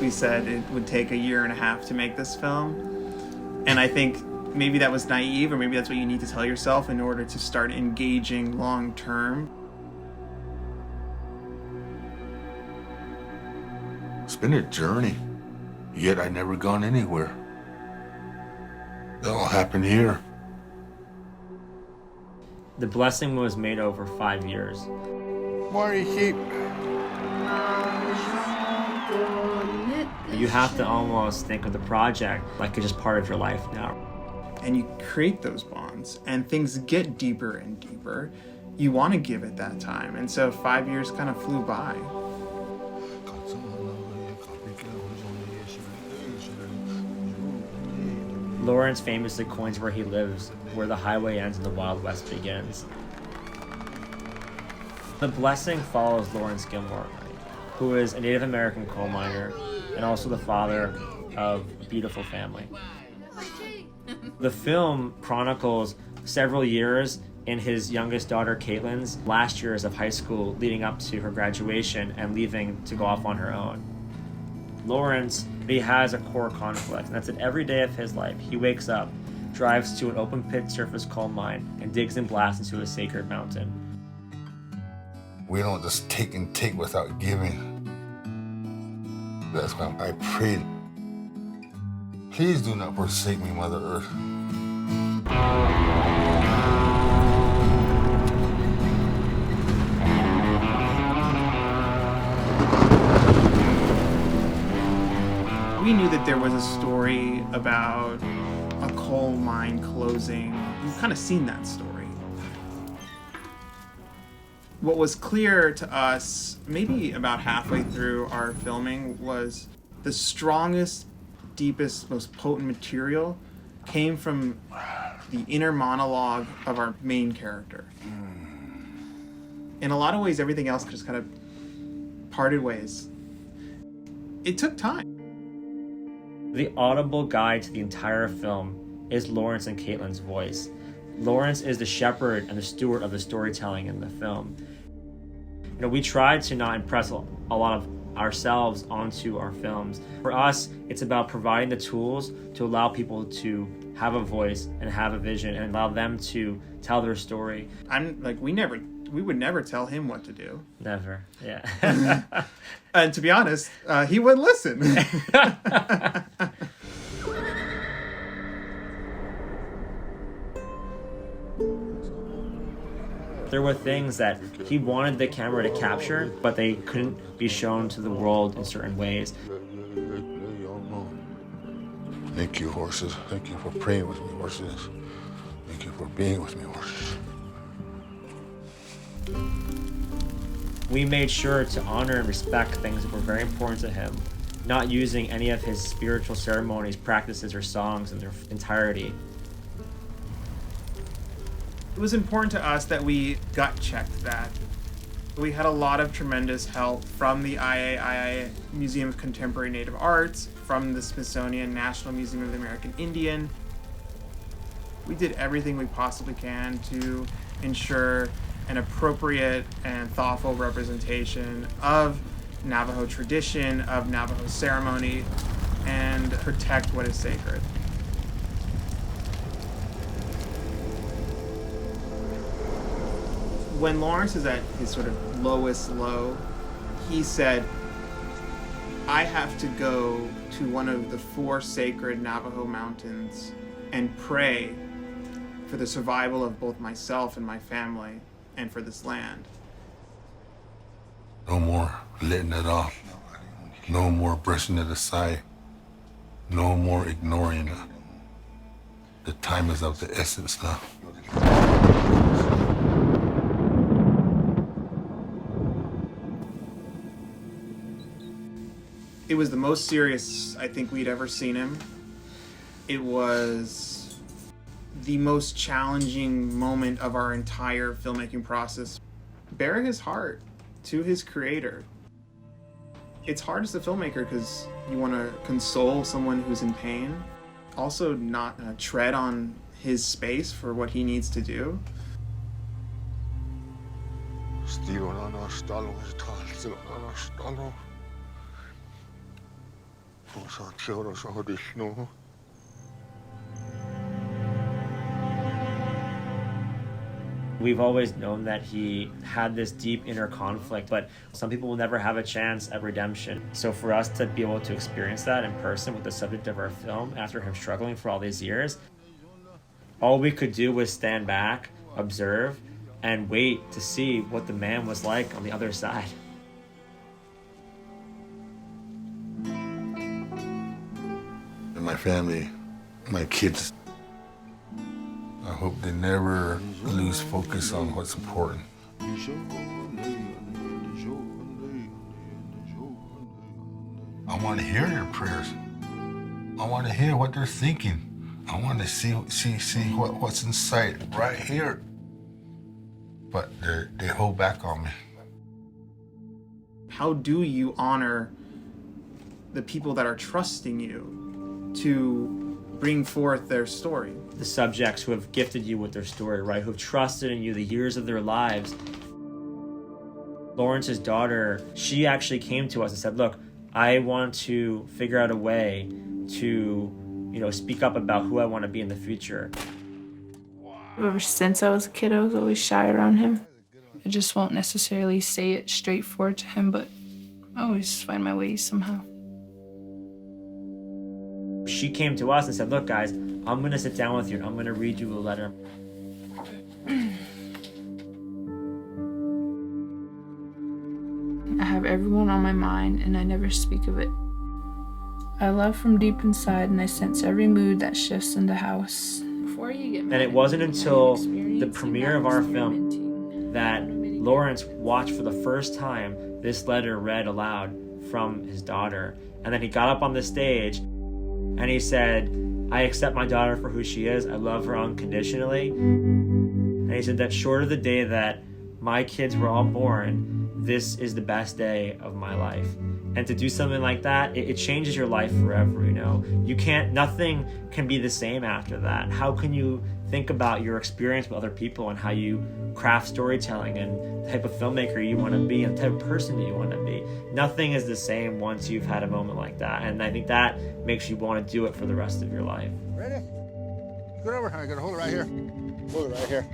we said it would take 1.5 years to make this film. And I think maybe that was naive, or maybe that's what you need to tell yourself in order to start engaging long term. It's been a journey, yet I never gone anywhere. It all happened here. The Blessing was made over 5 years. Why keep? You have to almost think of the project like it's just part of your life now. And you create those bonds, and things get deeper and deeper. You want to give it that time. And so 5 years kind of flew by. Lawrence famously coins where he lives, where the highway ends and the Wild West begins. The Blessing follows Lawrence Gilmore, who is a Native American coal miner and also the father of a beautiful family. The film chronicles several years in his youngest daughter Caitlin's last years of high school leading up to her graduation and leaving to go off on her own. Lawrence, he has a core conflict, and that's that every day of his life he wakes up, drives to an open pit surface coal mine, and digs and blasts into a sacred mountain. We don't just take and take without giving. That's why I prayed. Please do not forsake me, Mother Earth. We knew that there was a story about a coal mine closing. We've kind of seen that story. What was clear to us, maybe about halfway through our filming, was the strongest, deepest, most potent material came from the inner monologue of our main character. In a lot of ways, everything else just kind of parted ways. It took time. The audible guide to the entire film is Lawrence and Caitlin's voice. Lawrence is the shepherd and the steward of the storytelling in the film. You know, we tried to not impress a lot of ourselves onto our films. For us, it's about providing the tools to allow people to have a voice and have a vision and allow them to tell their story. We would never tell him what to do. Never, yeah. And to be honest, he wouldn't listen. There were things that he wanted the camera to capture, but they couldn't be shown to the world in certain ways. Thank you, horses. Thank you for praying with me, horses. Thank you for being with me, horses. We made sure to honor and respect things that were very important to him, not using any of his spiritual ceremonies, practices, or songs in their entirety. It was important to us that we gut-checked that. We had a lot of tremendous help from the IAIA Museum of Contemporary Native Arts, from the Smithsonian National Museum of the American Indian. We did everything we possibly can to ensure an appropriate and thoughtful representation of Navajo tradition, of Navajo ceremony, and protect what is sacred. When Lawrence is at his sort of lowest low, he said, I have to go to one of the 4 sacred Navajo mountains and pray for the survival of both myself and my family and for this land. No more letting it off. No more brushing it aside. No more ignoring it. The time is of the essence now. It was the most serious I think we'd ever seen him. It was the most challenging moment of our entire filmmaking process. Bare his heart to his creator. It's hard as a filmmaker because you want to console someone who's in pain, also not tread on his space for what he needs to do. We've always known that he had this deep inner conflict, but some people will never have a chance at redemption. So for us to be able to experience that in person with the subject of our film after him struggling for all these years, all we could do was stand back, observe, and wait to see what the man was like on the other side. And my family, my kids, I hope they never lose focus on what's important. I want to hear their prayers. I want to hear what they're thinking. I want to see what's inside right here. But they hold back on me. How do you honor the people that are trusting you to bring forth their story? The subjects who have gifted you with their story, right? Who've trusted in you the years of their lives. Lawrence's daughter, she actually came to us and said, look, I want to figure out a way to, speak up about who I want to be in the future. Ever since I was a kid, I was always shy around him. I just won't necessarily say it straightforward to him, but I always find my ways somehow. She came to us and said, look, guys, I'm going to sit down with you and I'm going to read you a letter. I have everyone on my mind and I never speak of it. I love from deep inside and I sense every mood that shifts in the house. Before you get mad, And it wasn't until the premiere of our film that Lawrence watched for the first time this letter read aloud from his daughter. And then he got up on the stage and he said, I accept my daughter for who she is. I love her unconditionally. And he said that short of the day that my kids were all born, this is the best day of my life. And to do something like that, it changes your life forever, nothing can be the same after that. How can you think about your experience with other people and how you craft storytelling and the type of filmmaker you want to be and the type of person you want to be? Nothing is the same once you've had a moment like that. And I think that makes you want to do it for the rest of your life. Ready? Get over here. I got to hold it right here. Hold it right here.